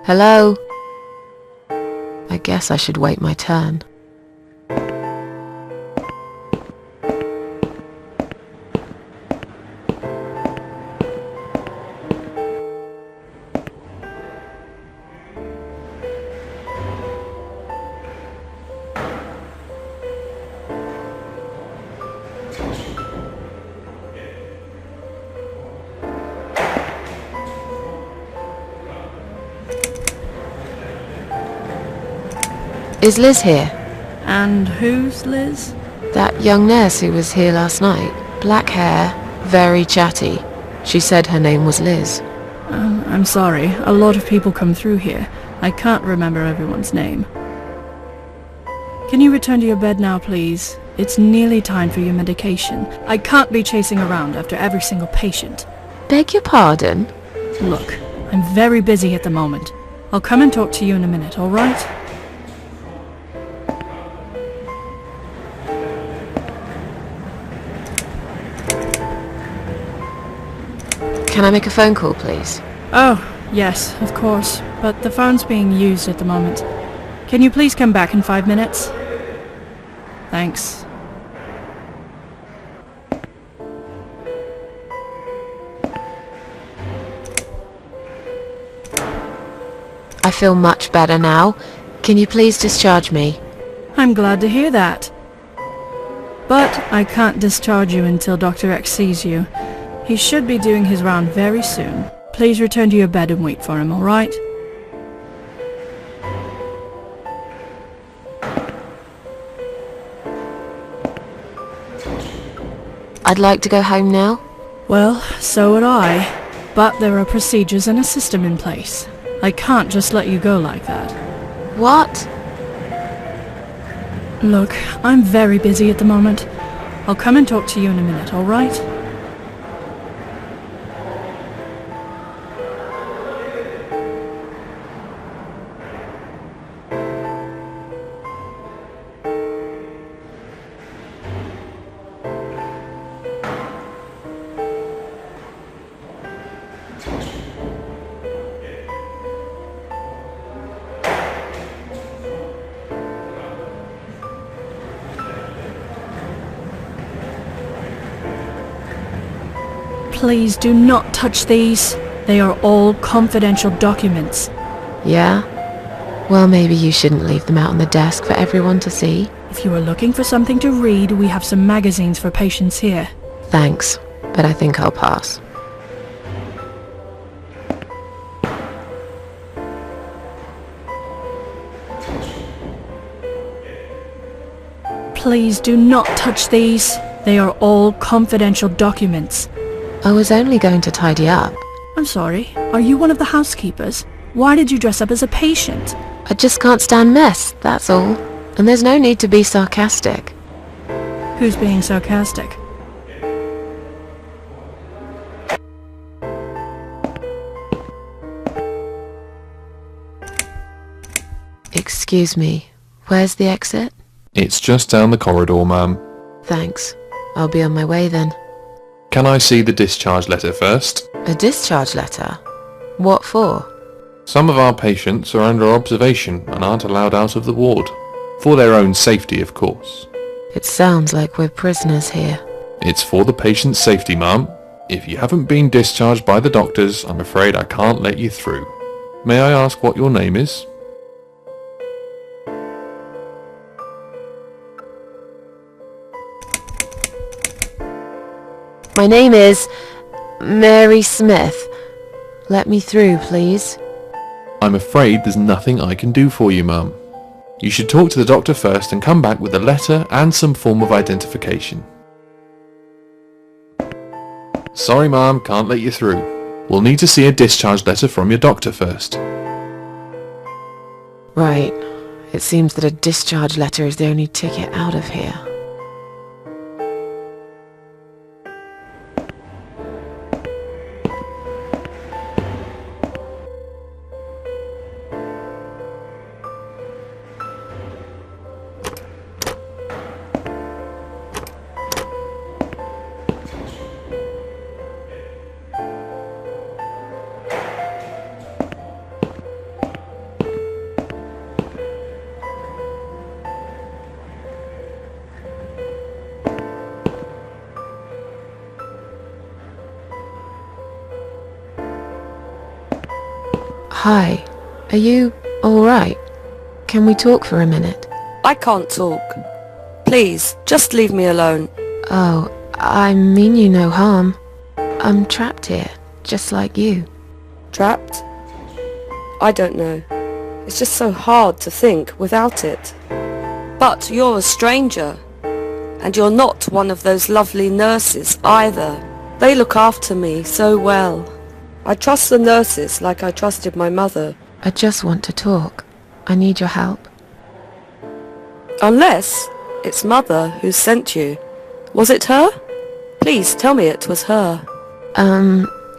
Hello? I guess I should wait my turn. Is Liz here? And who's Liz? That young nurse who was here last night. Black hair, very chatty. She said her name was Liz. I'm sorry, a lot of people come through here. I can't remember everyone's name. Can you return to your bed now, please? It's nearly time for your medication. I can't be chasing around after every single patient. Beg your pardon? Look, I'm very busy at the moment. I'll come and talk to you in a minute, all right? Can I make a phone call, please? Oh, yes, of course, but the phone's being used at the moment. Can you please come back in 5 minutes? Thanks. I feel much better now. Can you please discharge me? I'm glad to hear that. But I can't discharge you until Dr. X sees you. He should be doing his round very soon. Please return to your bed and wait for him, all right? I'd like to go home now. Well, so would I. But there are procedures and a system in place. I can't just let you go like that. What? Look, I'm very busy at the moment. I'll come and talk to you in a minute, all right? Please do not touch these. They are all confidential documents. Yeah? Well, maybe you shouldn't leave them out on the desk for everyone to see. If you are looking for something to read, we have some magazines for patients here. Thanks, but I think I'll pass. Please do not touch these. They are all confidential documents. I was only going to tidy up. I'm sorry, are you one of the housekeepers? Why did you dress up as a patient? I just can't stand mess, that's all. And there's no need to be sarcastic. Who's being sarcastic? Excuse me, where's the exit? It's just down the corridor, ma'am. Thanks. I'll be on my way then. Can I see the discharge letter first? A discharge letter? What for? Some of our patients are under observation and aren't allowed out of the ward. For their own safety, of course. It sounds like we're prisoners here. It's for the patient's safety, ma'am. If you haven't been discharged by the doctors, I'm afraid I can't let you through. May I ask what your name is? My name is Mary Smith. Let me through, please. I'm afraid there's nothing I can do for you, ma'am. You should talk to the doctor first and come back with a letter and some form of identification. Sorry, ma'am, can't let you through. We'll need to see a discharge letter from your doctor first. Right. It seems that a discharge letter is the only ticket out of here. Hi. Are you alright? Can we talk for a minute? I can't talk. Please, just leave me alone. Oh, I mean you no harm. I'm trapped here, just like you. Trapped? I don't know. It's just so hard to think without it. But you're a stranger. And you're not one of those lovely nurses either. They look after me so well. I trust the nurses like I trusted my mother. I just want to talk. I need your help. Unless it's Mother who sent you. Was it her? Please tell me it was her.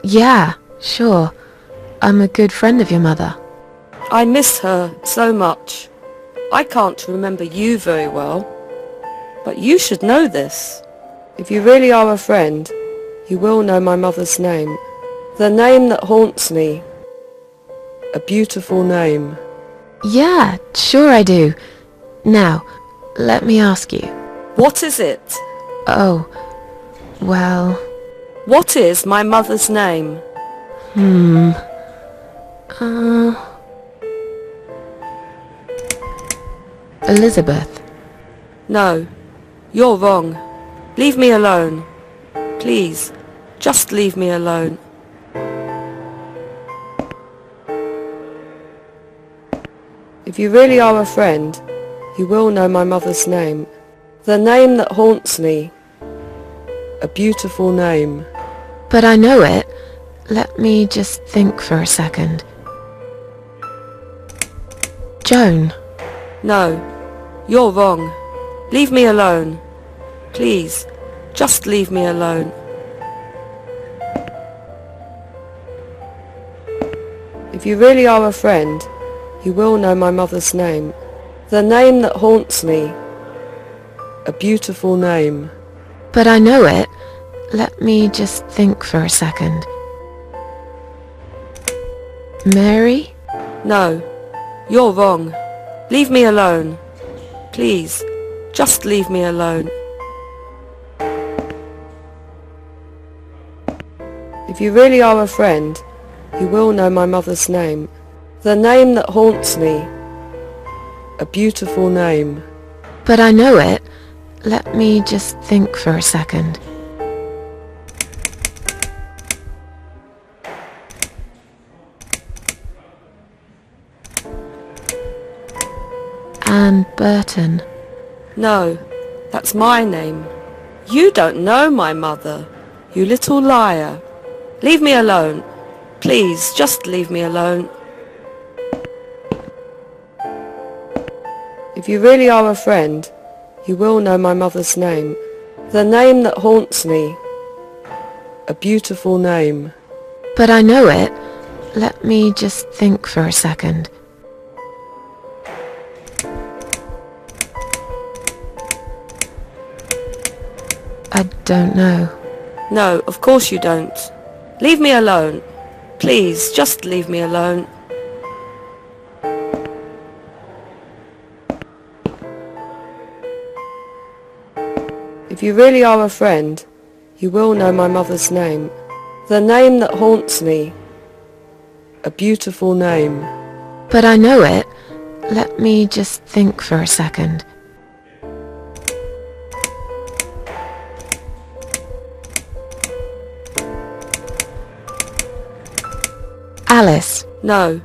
Yeah, sure. I'm a good friend of your mother. I miss her so much. I can't remember you very well. But you should know this. If you really are a friend, you will know my mother's name. The name that haunts me. A beautiful name. Yeah, sure I do. Now, let me ask you. What is it? Oh, well... What is my mother's name? Elizabeth. No, you're wrong. Leave me alone. Please, just leave me alone. If you really are a friend, you will know my mother's name. The name that haunts me. A beautiful name. But I know it. Let me just think for a second. Joan. No, you're wrong. Leave me alone. Please, just leave me alone. If you really are a friend, you will know my mother's name. The name that haunts me. A beautiful name. But I know it. Let me just think for a second. Mary? No, you're wrong. Leave me alone. Please, just leave me alone. If you really are a friend, you will know my mother's name. The name that haunts me. A beautiful name. But I know it. Let me just think for a second. Anne Burton. No, that's my name. You don't know my mother, you little liar. Leave me alone. Please, just leave me alone. If you really are a friend, you will know my mother's name. The name that haunts me. A beautiful name. But I know it. Let me just think for a second. I don't know. No, of course you don't. Leave me alone. Please, just leave me alone. If you really are a friend, you will know my mother's name. The name that haunts me. A beautiful name. But I know it. Let me just think for a second. Alice. No,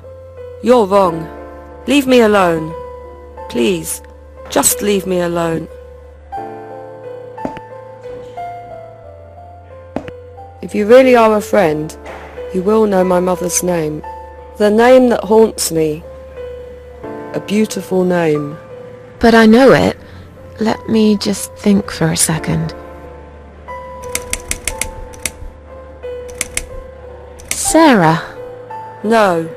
you're wrong. Leave me alone. Please, just leave me alone. If you really are a friend, you will know my mother's name. The name that haunts me. A beautiful name. But I know it. Let me just think for a second. Sarah. No.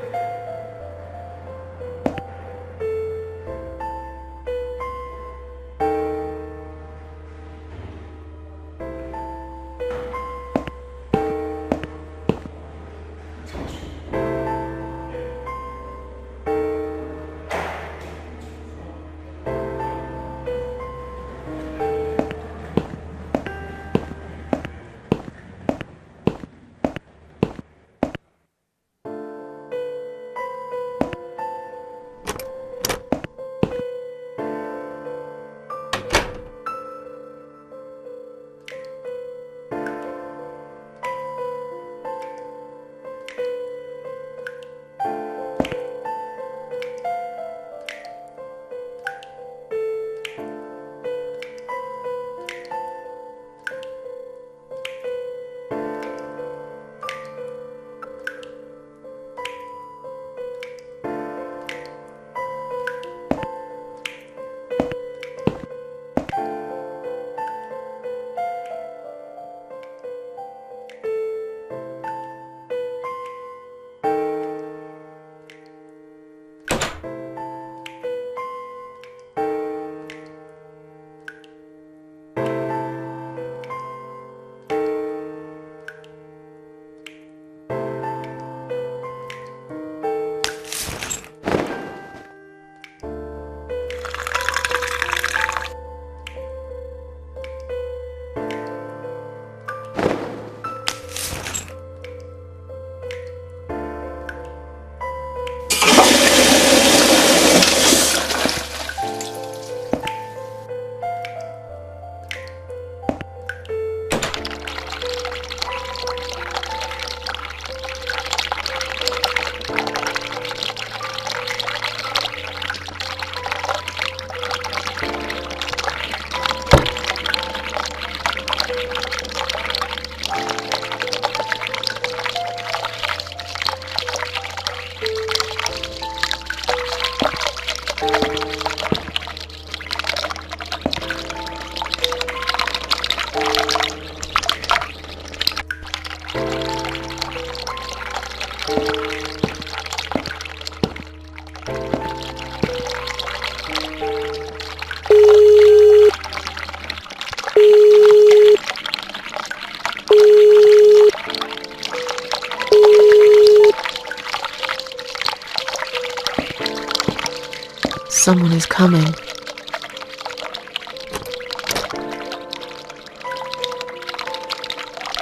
someone is coming.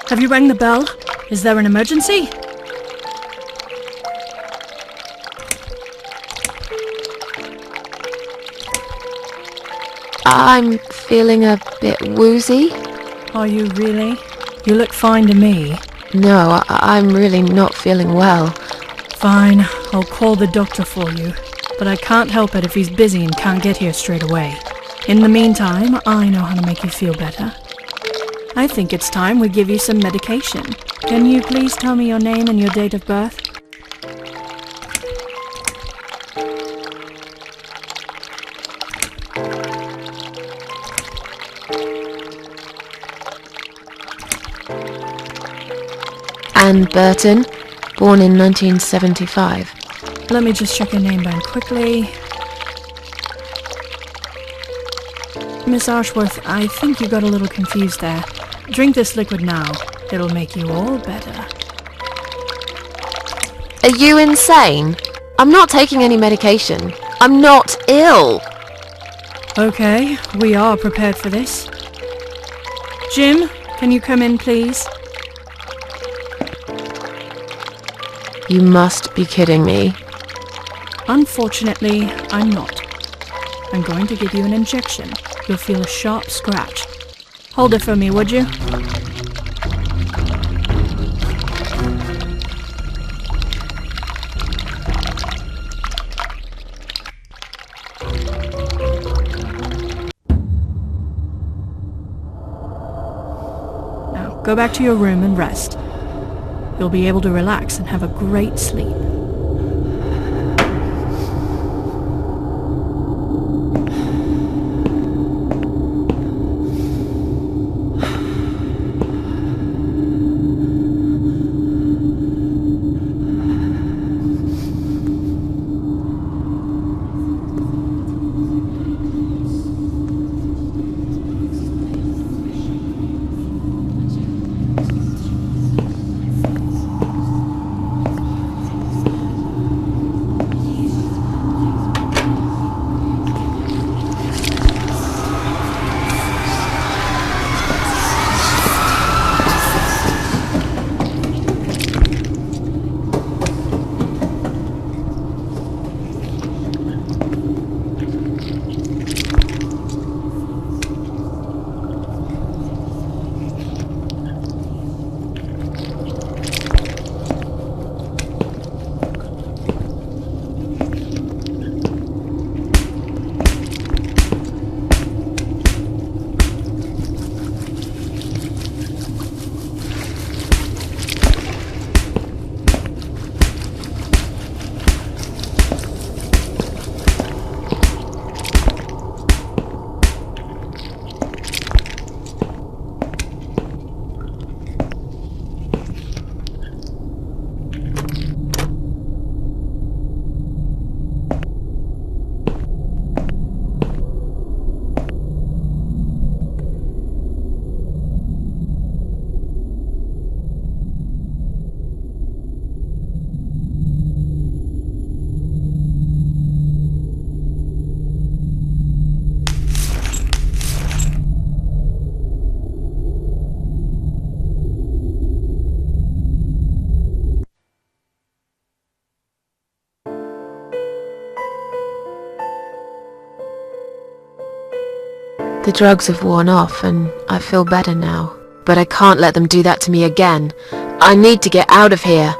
Have you rang the bell? Is there an emergency? I'm feeling a bit woozy. Are you really? You look fine to me. No, I'm really not feeling well. Fine, I'll call the doctor for you. But I can't help it if he's busy and can't get here straight away. In the meantime, I know how to make you feel better. I think it's time we give you some medication. Can you please tell me your name and your date of birth? Anne Burton, born in 1975. Let me just check your name down quickly. Miss Ashworth, I think you got a little confused there. Drink this liquid now. It'll make you all better. Are you insane? I'm not taking any medication. I'm not ill. Okay, we are prepared for this. Jim, can you come in, please? You must be kidding me. Unfortunately, I'm not. I'm going to give you an injection. You'll feel a sharp scratch. Hold it for me, would you? Now, go back to your room and rest. You'll be able to relax and have a great sleep. The drugs have worn off and I feel better now. But I can't let them do that to me again. I need to get out of here.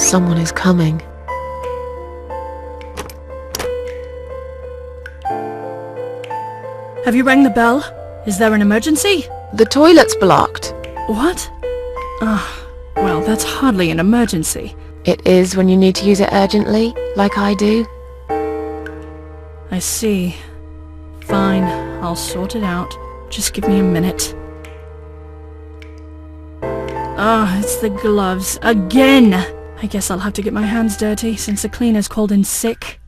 someone is coming. Have you rang the bell? Is there an emergency? The toilet's blocked. What? Well, that's hardly an emergency. It is when you need to use it urgently, like I do. I see. Fine, I'll sort it out. Just give me a minute. It's the gloves. Again! I guess I'll have to get my hands dirty since the cleaner's called in sick.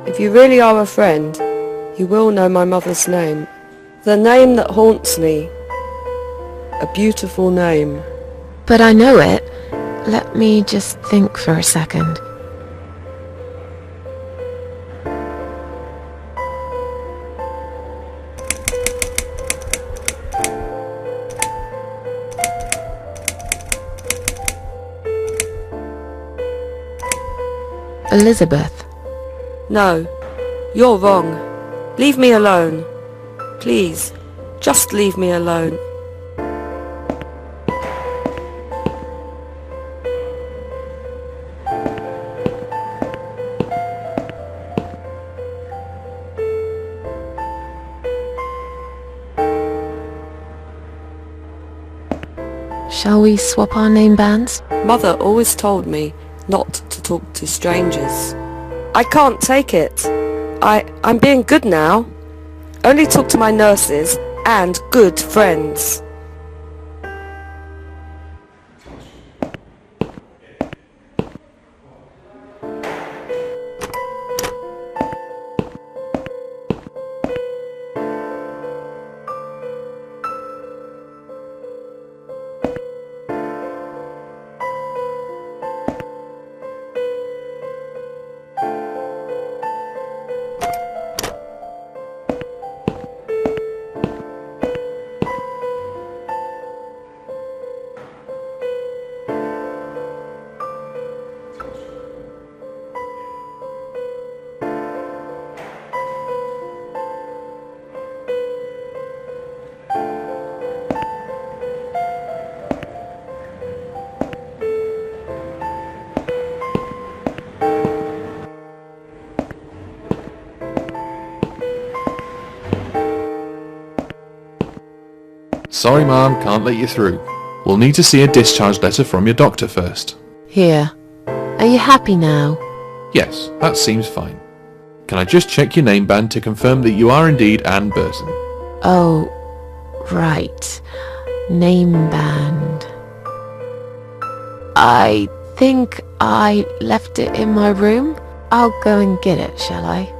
If you really are a friend, you will know my mother's name. The name that haunts me. A beautiful name. But I know it. Let me just think for a second. Elizabeth. No, you're wrong. Leave me alone. Please, just leave me alone. Shall we swap our name bands? Mother always told me not to talk to strangers. I can't take it. I'm being good now. Only talk to my nurses and good friends. Sorry, Mom, can't let you through. We'll need to see a discharge letter from your doctor first. Here. Are you happy now? Yes, that seems fine. Can I just check your name band to confirm that you are indeed Anne Burton? Oh, right. Name band. I think I left it in my room. I'll go and get it, shall I?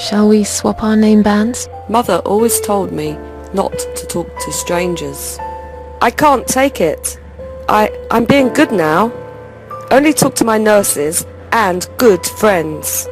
Shall we swap our name bands? Mother always told me not to talk to strangers. I can't take it. I'm being good now. Only talk to my nurses and good friends.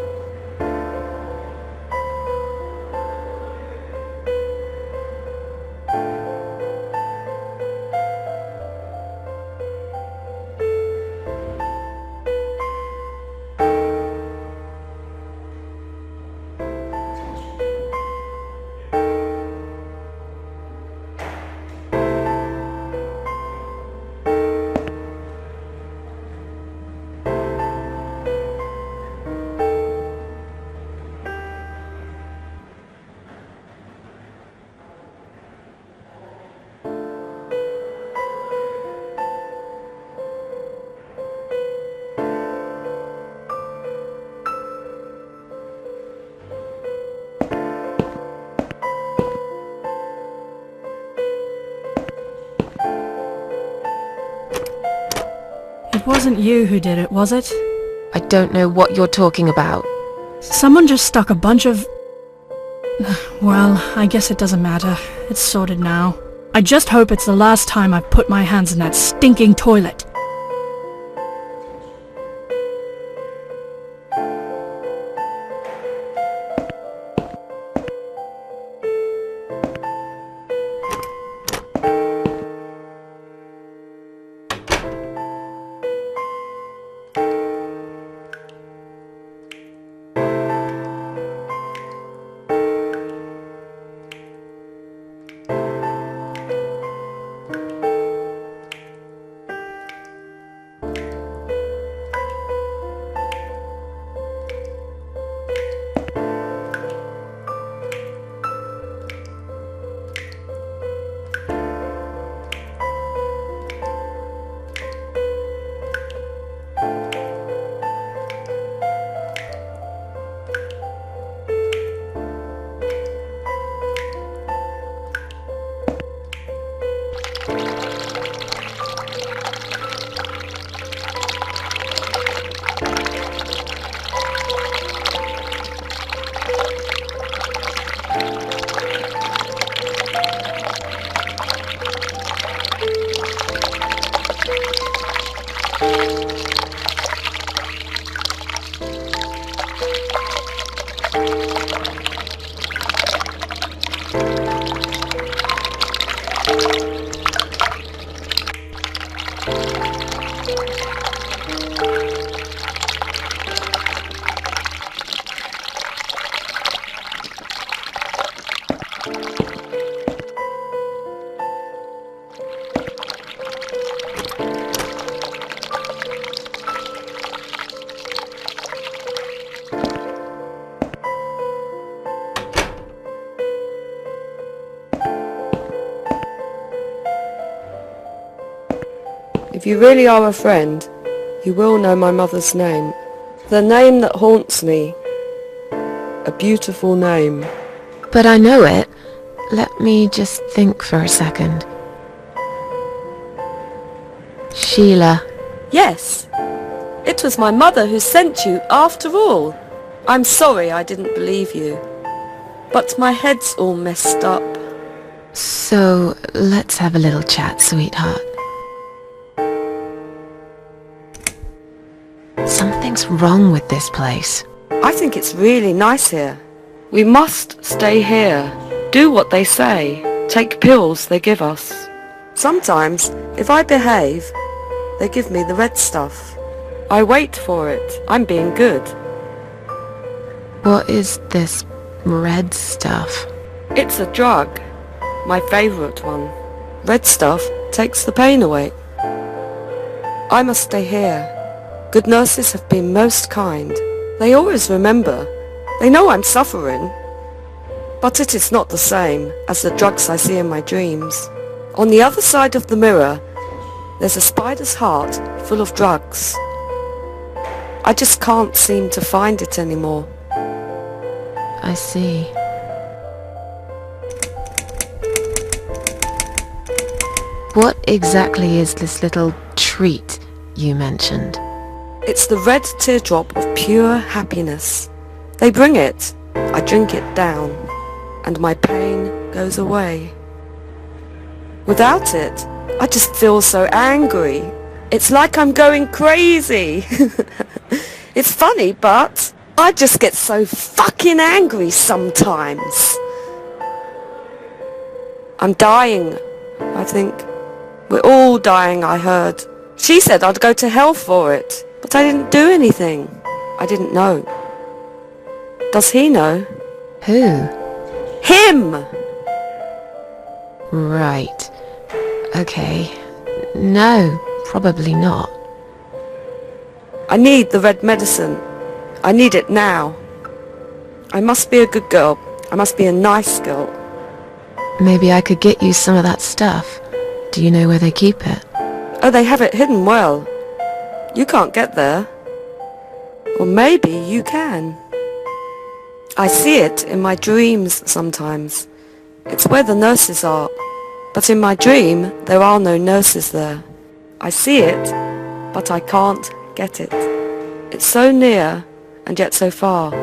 It wasn't you who did it, was it? I don't know what you're talking about. Someone just stuck a bunch of... Well, I guess it doesn't matter. It's sorted now. I just hope it's the last time I've put my hands in that stinking toilet. If you really are a friend, you will know my mother's name. The name that haunts me. A beautiful name. But I know it. Let me just think for a second. Sheila. Yes, it was my mother who sent you after all. I'm sorry I didn't believe you, but my head's all messed up. So, let's have a little chat, sweetheart. Something's wrong with this place. I think it's really nice here. We must stay here. Do what they say. Take pills they give us. Sometimes, if I behave, they give me the red stuff. I wait for it. I'm being good. What is this red stuff? It's a drug. My favourite one. Red stuff takes the pain away. I must stay here. Good nurses have been most kind. They always remember. They know I'm suffering. But it is not the same as the drugs I see in my dreams. On the other side of the mirror, there's a spider's heart full of drugs. I just can't seem to find it anymore. I see. What exactly is this little treat you mentioned? It's the red teardrop of pure happiness. They bring it I drink it down, and my pain goes away. Without it, I just feel so angry. It's like I'm going crazy. It's funny, but I just get so fucking angry sometimes. I'm dying, I think. We're all dying, I heard. She said I'd go to hell for it, but I didn't do anything. I didn't know. Does he know? Who? Him! Right. Okay. No, probably not. I need the red medicine. I need it now. I must be a good girl. I must be a nice girl. Maybe I could get you some of that stuff. Do you know where they keep it? Oh, they have it hidden well. You can't get there. Or maybe you can. I see it in my dreams sometimes. It's where the nurses are. But in my dream, there are no nurses there. I see it, but I can't get it. It's so near, and yet so far.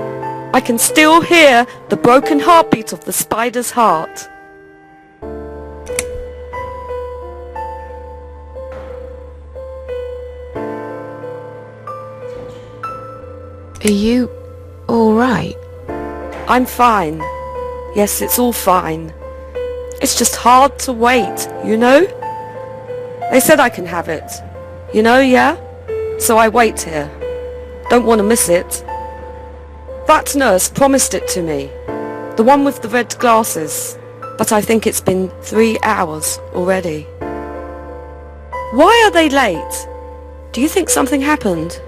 I can still hear the broken heartbeat of the spider's heart. Are you all right? I'm fine. Yes, it's all fine. It's just hard to wait, you know? They said I can have it. You know, yeah? So I wait here. Don't want to miss it. That nurse promised it to me. The one with the red glasses. But I think it's been 3 hours already. Why are they late? Do you think something happened?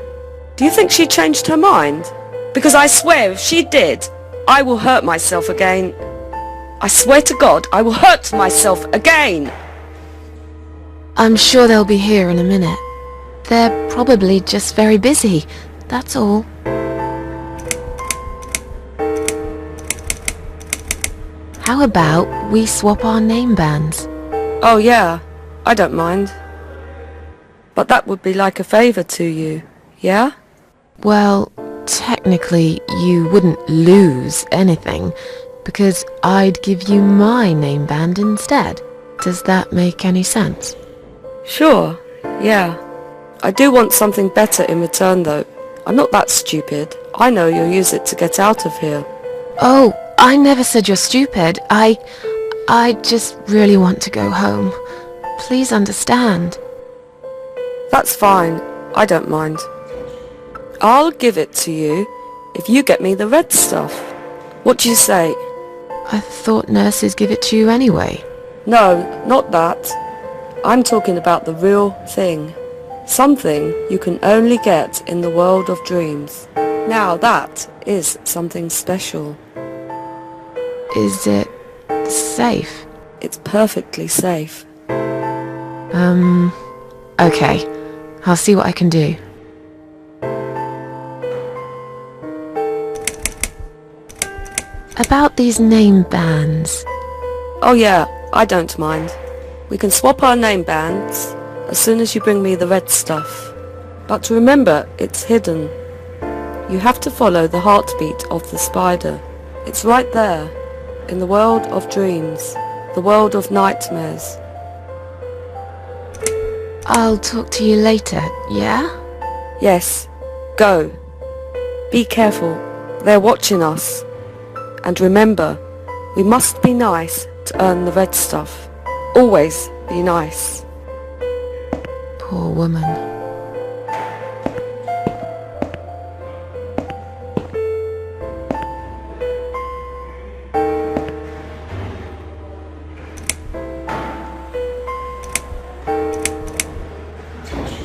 Do you think she changed her mind? Because I swear if she did, I will hurt myself again. I swear to God, I will hurt myself again. I'm sure they'll be here in a minute. They're probably just very busy, that's all. How about we swap our name bands? Oh yeah, I don't mind. But that would be like a favour to you, yeah? Well, technically you wouldn't lose anything, because I'd give you my name band instead. Does that make any sense? Sure, yeah. I do want something better in return though. I'm not that stupid. I know you'll use it to get out of here. Oh, I never said you're stupid. I just really want to go home. Please understand. That's fine. I don't mind. I'll give it to you if you get me the red stuff. What do you say? I thought nurses give it to you anyway. No, not that. I'm talking about the real thing. Something you can only get in the world of dreams. Now that is something special. Is it safe? It's perfectly safe. Okay. I'll see what I can do. About these name bands. Oh yeah, I don't mind. We can swap our name bands as soon as you bring me the red stuff. But remember, it's hidden. You have to follow the heartbeat of the spider. It's right there, in the world of dreams, the world of nightmares. I'll talk to you later, yeah? Yes, go. Be careful, they're watching us. And remember, we must be nice to earn the red stuff. Always be nice. Poor woman.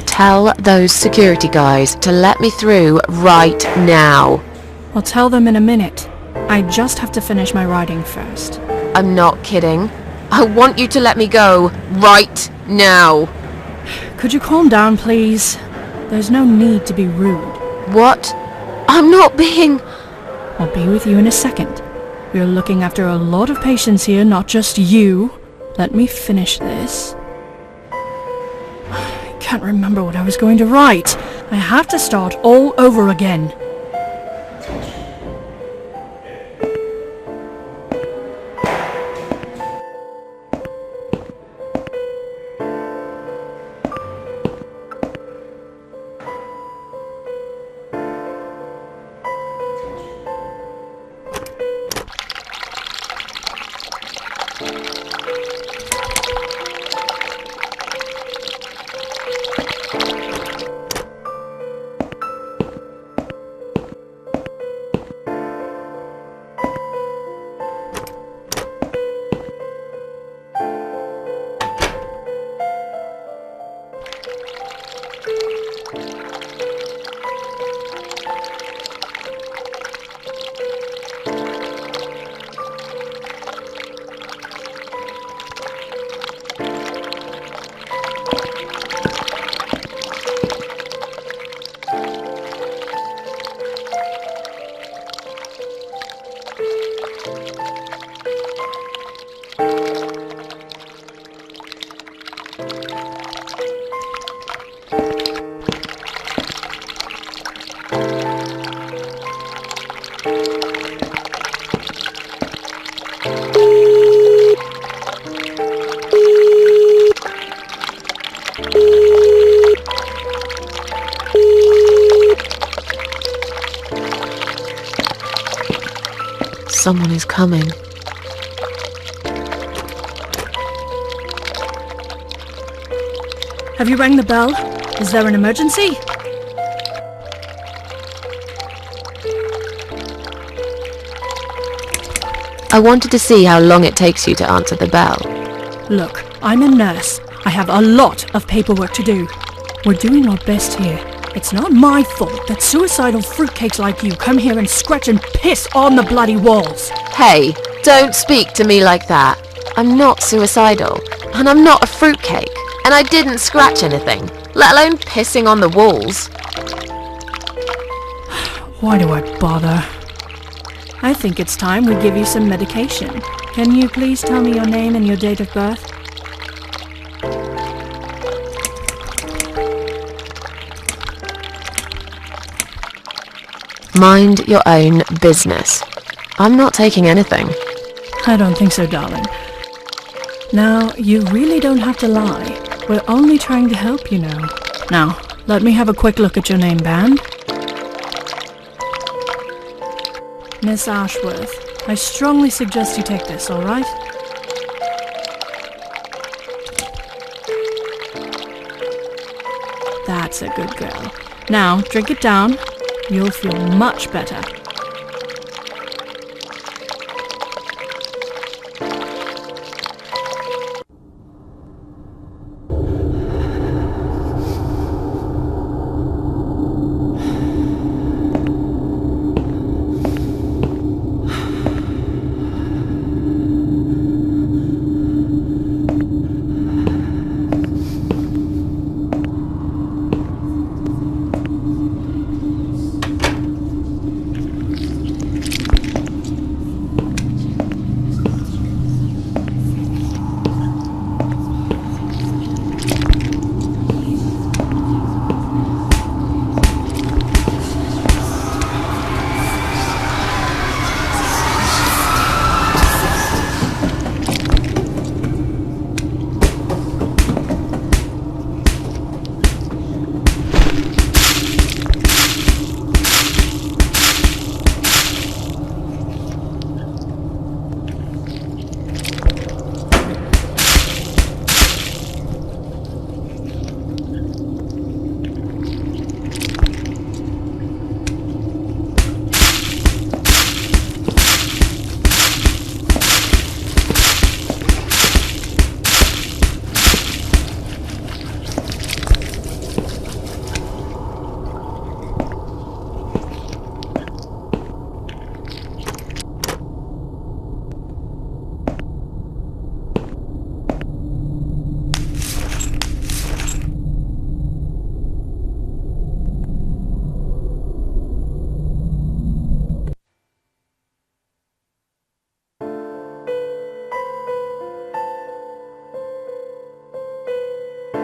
Tell those security guys to let me through right now. I'll tell them in a minute. I just have to finish my writing first. I'm not kidding. I want you to let me go right now. Could you calm down, please? There's no need to be rude. What? I'm not being... I'll be with you in a second. We're looking after a lot of patients here, not just you. Let me finish this. I can't remember what I was going to write. I have to start all over again. someone is coming. Have you rang the bell? Is there an emergency? I wanted to see how long it takes you to answer the bell. Look, I'm a nurse. I have a lot of paperwork to do. We're doing our best here. It's not my fault that suicidal fruitcakes like you come here and scratch and piss on the bloody walls. Hey, don't speak to me like that. I'm not suicidal, and I'm not a fruitcake, and I didn't scratch anything, let alone pissing on the walls. Why do I bother? I think it's time we give you some medication. Can you please tell me your name and your date of birth? Mind your own business. I'm not taking anything. I don't think so, darling. Now, you really don't have to lie. We're only trying to help, you know. Now, let me have a quick look at your name band. Miss Ashworth, I strongly suggest you take this, all right? That's a good girl. Now, drink it down. You'll feel much better.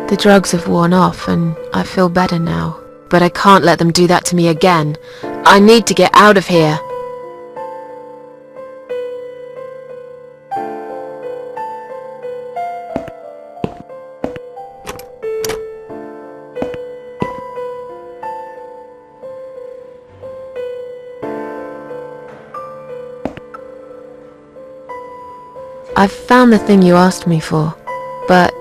The drugs have worn off and I feel better now. But I can't let them do that to me again. I need to get out of here. I've found the thing you asked me for, but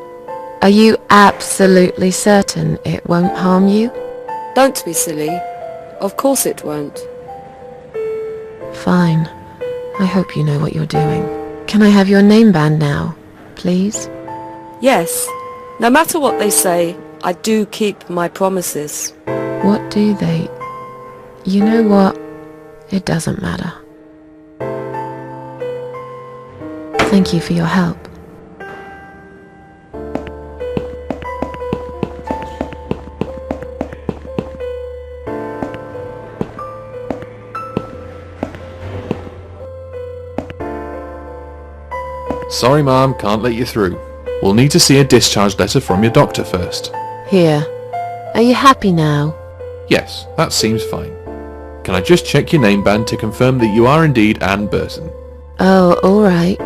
are you absolutely certain it won't harm you? Don't be silly. Of course it won't. Fine. I hope you know what you're doing. Can I have your name band now, please? Yes. No matter what they say, I do keep my promises. What do they... You know what? It doesn't matter. Thank you for your help. Sorry, Mom, can't let you through. We'll need to see a discharge letter from your doctor first. Here. Are you happy now? Yes, that seems fine. Can I just check your name band to confirm that you are indeed Anne Burton? Oh, alright.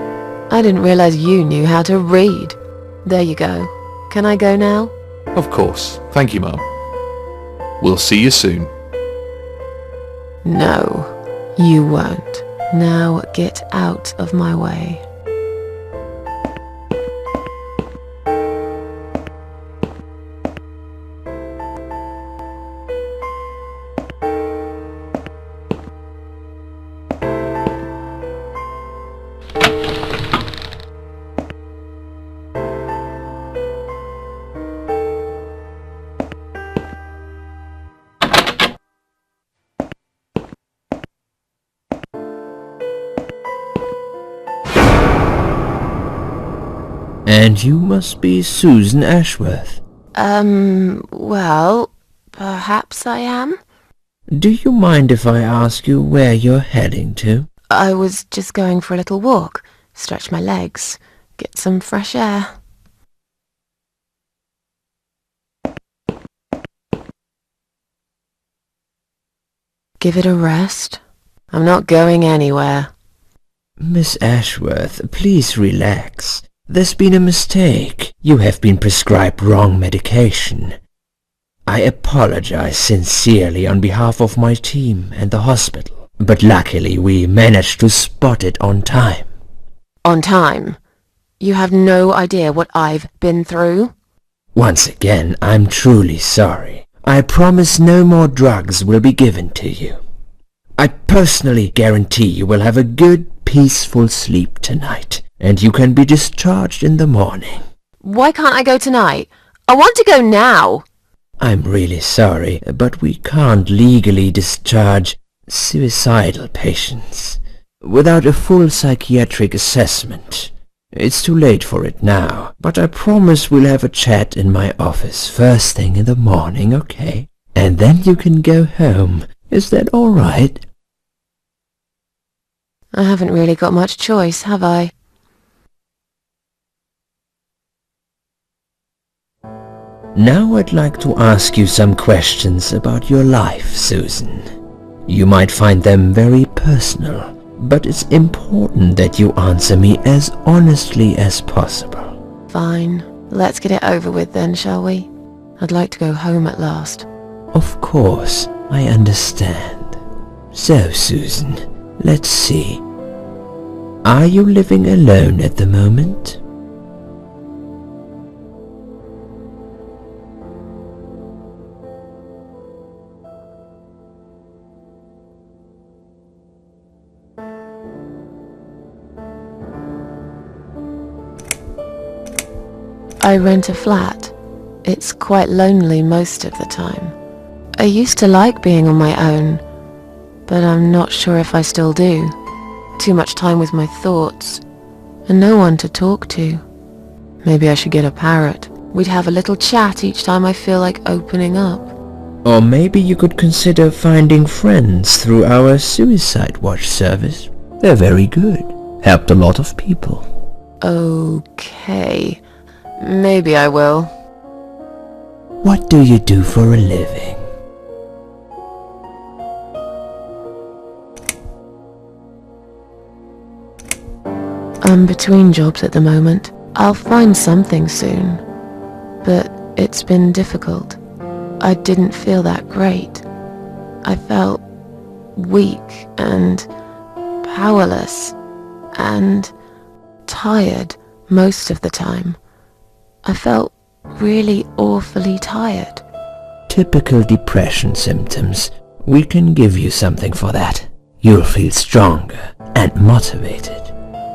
I didn't realize you knew how to read. There you go. Can I go now? Of course. Thank you, Mum. We'll see you soon. No, you won't. Now get out of my way. And you must be Susan Ashworth. Well, perhaps I am? Do you mind if I ask you where you're heading to? I was just going for a little walk, stretch my legs, get some fresh air. Give it a rest. I'm not going anywhere. Miss Ashworth, please relax. There's been a mistake. You have been prescribed wrong medication. I apologize sincerely on behalf of my team and the hospital, but luckily we managed to spot it on time. On time? You have no idea what I've been through? Once again, I'm truly sorry. I promise no more drugs will be given to you. I personally guarantee you will have a good, peaceful sleep tonight, and you can be discharged in the morning. Why can't I go tonight? I want to go now! I'm really sorry, but we can't legally discharge suicidal patients without a full psychiatric assessment. It's too late for it now, but I promise we'll have a chat in my office first thing in the morning, okay? And then you can go home. Is that all right? I haven't really got much choice, have I? Now I'd like to ask you some questions about your life, Susan. You might find them very personal, but it's important that you answer me as honestly as possible. Fine. Let's get it over with then, shall we? I'd like to go home at last. Of course, I understand. So, Susan, let's see. Are you living alone at the moment? I rent a flat. It's quite lonely most of the time. I used to like being on my own, but I'm not sure if I still do. Too much time with my thoughts, and no one to talk to. Maybe I should get a parrot. We'd have a little chat each time I feel like opening up. Or maybe you could consider finding friends through our Suicide Watch service. They're very good. Helped a lot of people. Okay. Maybe I will. What do you do for a living? I'm between jobs at the moment. I'll find something soon. But it's been difficult. I didn't feel that great. I felt weak and powerless and tired most of the time. I felt really awfully tired. Typical depression symptoms. We can give you something for that. You'll feel stronger and motivated.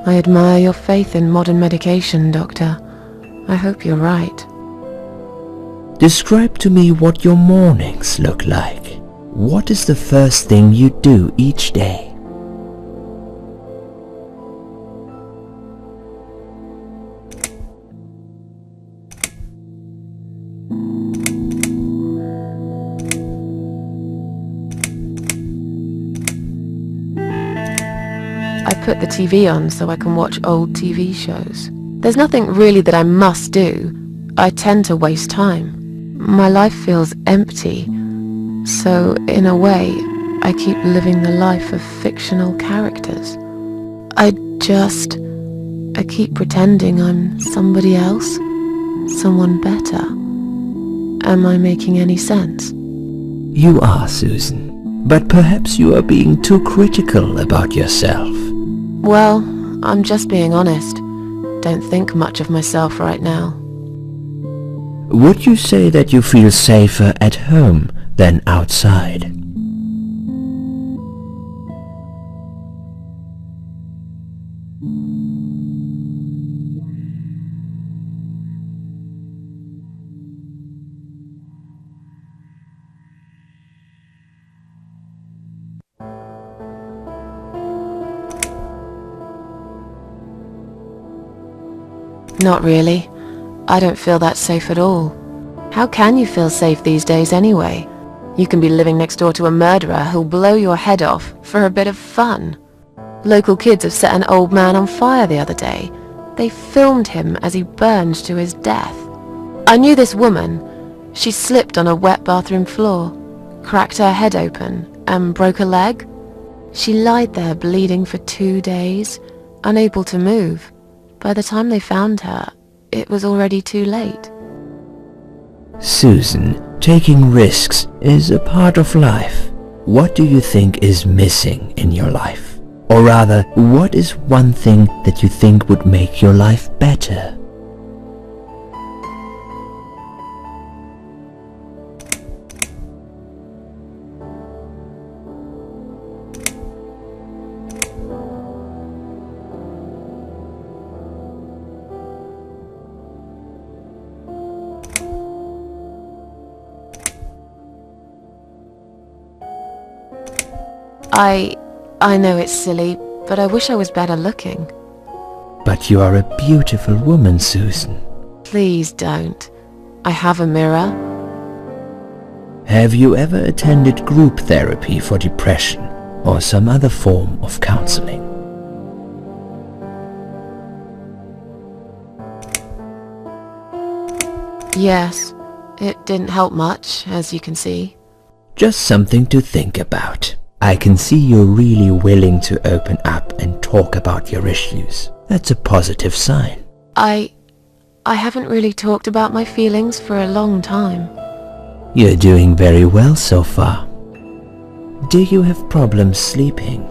I admire your faith in modern medication, Doctor. I hope you're right. Describe to me what your mornings look like. What is the first thing you do each day? I put the TV on so I can watch old TV shows. There's nothing really that I must do. I tend to waste time. My life feels empty, so in a way, I keep living the life of fictional characters. I keep pretending I'm somebody else, someone better. Am I making any sense? You are, Susan. But perhaps you are being too critical about yourself. Well, I'm just being honest. Don't think much of myself right now. Would you say that you feel safer at home than outside? Not really. I don't feel that safe at all. How can you feel safe these days anyway? You can be living next door to a murderer who'll blow your head off for a bit of fun. Local kids have set an old man on fire the other day. They filmed him as he burned to his death. I knew this woman. She slipped on a wet bathroom floor, cracked her head open, and broke a leg. She lied there bleeding for 2 days, unable to move. By the time they found her, it was already too late. Susan, taking risks is a part of life. What do you think is missing in your life? Or rather, what is one thing that you think would make your life better? I know it's silly, but I wish I was better looking. But you are a beautiful woman, Susan. Please don't. I have a mirror. Have you ever attended group therapy for depression or some other form of counseling? Yes, it didn't help much, as you can see. Just something to think about. I can see you're really willing to open up and talk about your issues. That's a positive sign. I haven't really talked about my feelings for a long time. You're doing very well so far. Do you have problems sleeping?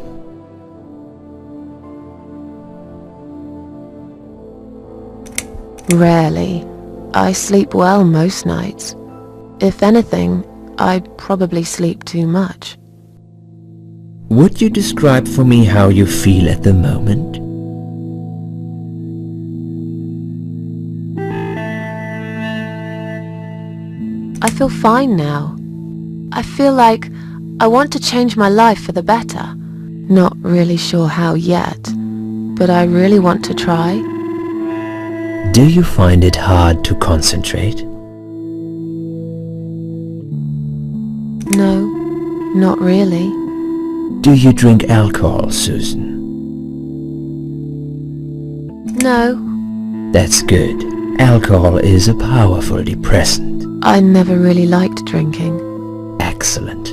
Rarely. I sleep well most nights. If anything, I probably sleep too much. Would you describe for me how you feel at the moment? I feel fine now. I feel like I want to change my life for the better. Not really sure how yet, but I really want to try. Do you find it hard to concentrate? No, not really. Do you drink alcohol, Susan? No, That's good. Alcohol is a powerful depressant. I never really liked drinking. Excellent.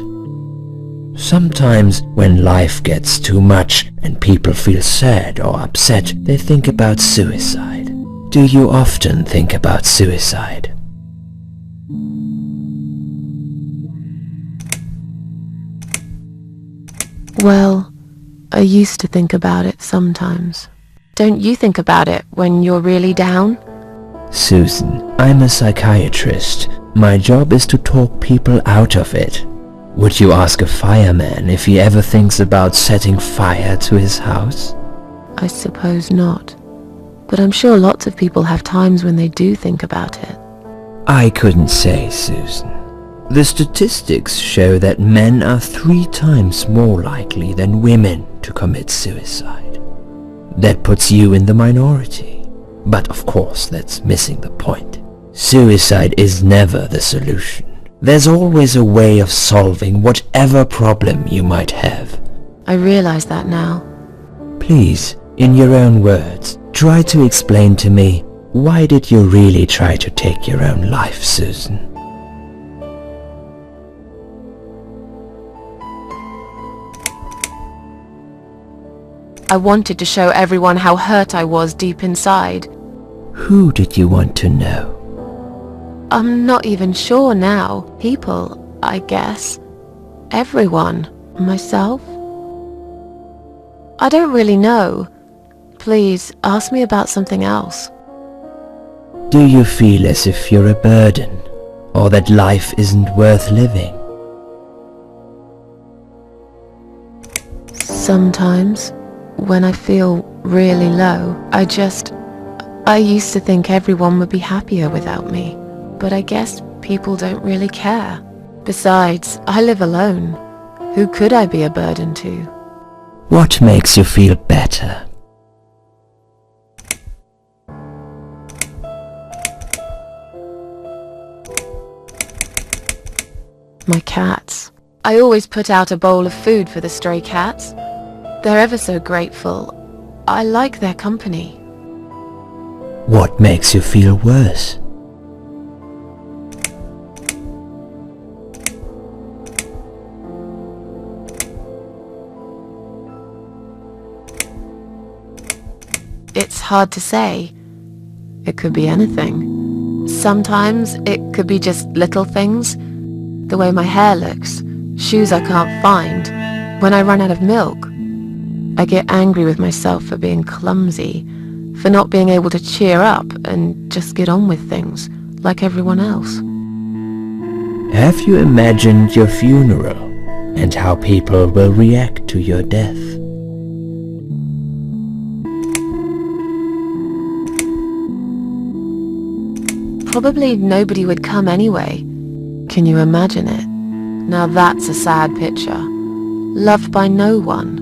Sometimes when life gets too much and people feel sad or upset, they think about suicide. Do you often think about suicide? Well, I used to think about it sometimes. Don't you think about it when you're really down? Susan, I'm a psychiatrist. My job is to talk people out of it. Would you ask a fireman if he ever thinks about setting fire to his house? I suppose not. But I'm sure lots of people have times when they do think about it. I couldn't say, Susan. The statistics show that men are 3 times more likely than women to commit suicide. That puts you in the minority. But of course, that's missing the point. Suicide is never the solution. There's always a way of solving whatever problem you might have. I realize that now. Please, in your own words, try to explain to me, why did you really try to take your own life, Susan? I wanted to show everyone how hurt I was deep inside. Who did you want to know? I'm not even sure now. People, I guess. Everyone. Myself? I don't really know. Please, ask me about something else. Do you feel as if you're a burden, or that life isn't worth living? Sometimes, when I feel really low, I used to think everyone would be happier without me, but I guess people don't really care. Besides, I live alone. Who could I be a burden to? What makes you feel better? My cats. I always put out a bowl of food for the stray cats. They're ever so grateful. I like their company. What makes you feel worse? It's hard to say. It could be anything. Sometimes it could be just little things. The way my hair looks, shoes I can't find, when I run out of milk. I get angry with myself for being clumsy, for not being able to cheer up and just get on with things, like everyone else. Have you imagined your funeral and how people will react to your death? Probably nobody would come anyway. Can you imagine it? Now that's a sad picture. Loved by no one.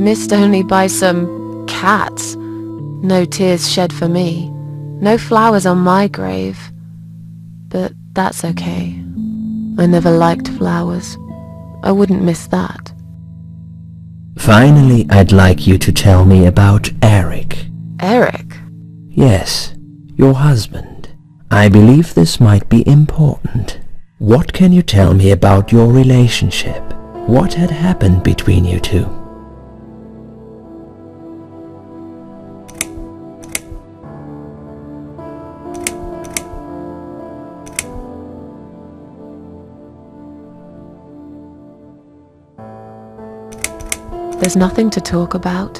Missed only by some cats. No tears shed for me. No flowers on my grave. But that's okay. I never liked flowers. I wouldn't miss that. Finally, I'd like you to tell me about Eric. Eric? Yes, your husband. I believe this might be important. What can you tell me about your relationship? What had happened between you two? There's nothing to talk about.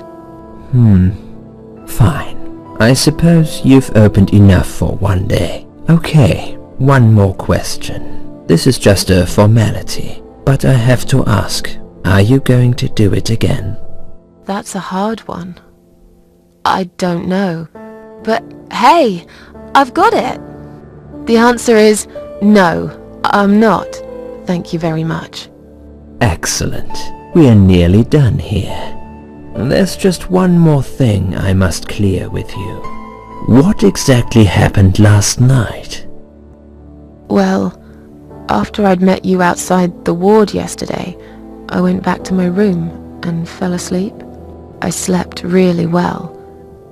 Fine. I suppose you've opened enough for one day. Okay, one more question. This is just a formality, but I have to ask, are you going to do it again? That's a hard one. I don't know. But hey, I've got it! The answer is no, I'm not. Thank you very much. Excellent. We are nearly done here. There's just one more thing I must clear with you. What exactly happened last night? Well, after I'd met you outside the ward yesterday, I went back to my room and fell asleep. I slept really well,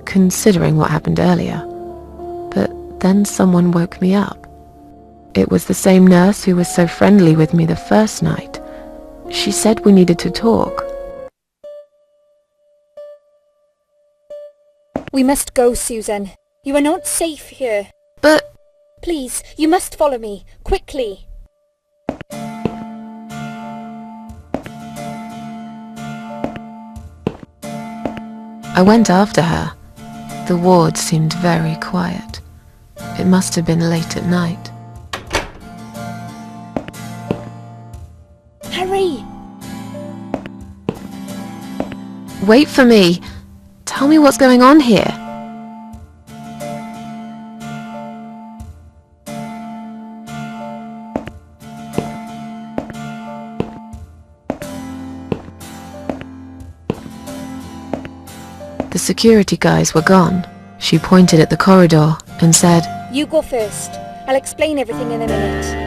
considering what happened earlier. But then someone woke me up. It was the same nurse who was so friendly with me the first night. She said we needed to talk. We must go, Susan. You are not safe here. But... Please, you must follow me, quickly. I went after her. The ward seemed very quiet. It must have been late at night. Hurry! Wait for me! Tell me what's going on here. The security guys were gone. She pointed at the corridor and said, You go first. I'll explain everything in a minute.